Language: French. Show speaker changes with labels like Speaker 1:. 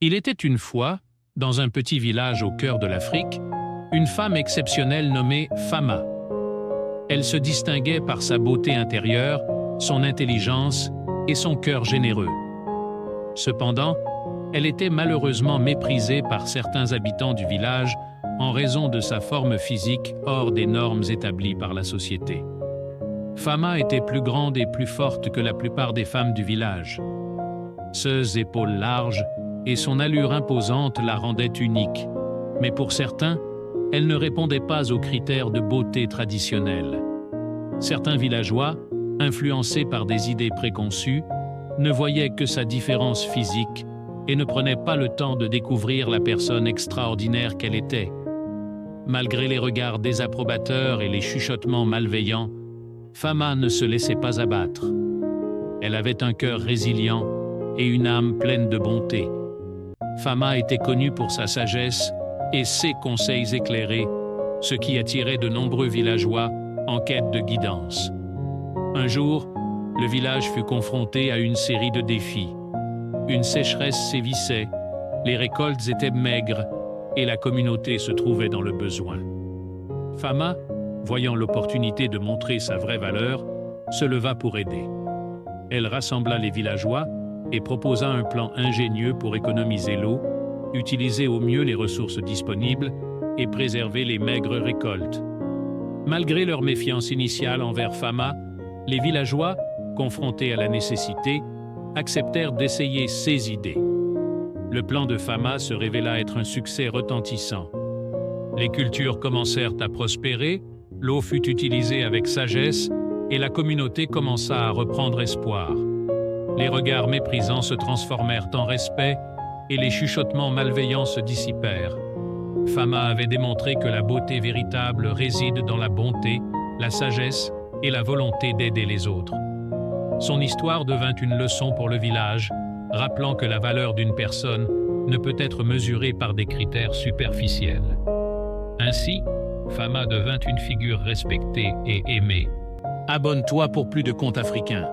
Speaker 1: Il était une fois, dans un petit village au cœur de l'Afrique, une femme exceptionnelle nommée Fama. Elle se distinguait par sa beauté intérieure, son intelligence et son cœur généreux. Cependant, elle était malheureusement méprisée par certains habitants du village en raison de sa forme physique hors des normes établies par la société. Fama était plus grande et plus forte que la plupart des femmes du village. Ses épaules larges et son allure imposante la rendaient unique, mais pour certains, elle ne répondait pas aux critères de beauté traditionnels. Certains villageois, influencés par des idées préconçues, ne voyaient que sa différence physique et ne prenaient pas le temps de découvrir la personne extraordinaire qu'elle était. Malgré les regards désapprobateurs et les chuchotements malveillants, Fama ne se laissait pas abattre. Elle avait un cœur résilient et une âme pleine de bonté. Fama était connue pour sa sagesse et ses conseils éclairés, ce qui attirait de nombreux villageois en quête de guidance. Un jour, le village fut confronté à une série de défis. Une sécheresse sévissait, les récoltes étaient maigres et la communauté se trouvait dans le besoin. Fama, voyant l'opportunité de montrer sa vraie valeur, se leva pour aider. Elle rassembla les villageois et proposa un plan ingénieux pour économiser l'eau, utiliser au mieux les ressources disponibles et préserver les maigres récoltes. Malgré leur méfiance initiale envers Fama, les villageois, confrontés à la nécessité, acceptèrent d'essayer ses idées. Le plan de Fama se révéla être un succès retentissant. Les cultures commencèrent à prospérer, l'eau fut utilisée avec sagesse et la communauté commença à reprendre espoir. Les regards méprisants se transformèrent en respect et les chuchotements malveillants se dissipèrent. Fama avait démontré que la beauté véritable réside dans la bonté, la sagesse et la volonté d'aider les autres. Son histoire devint une leçon pour le village, rappelant que la valeur d'une personne ne peut être mesurée par des critères superficiels. Ainsi, Fama devint une figure respectée et aimée. Abonne-toi pour plus de contes africains.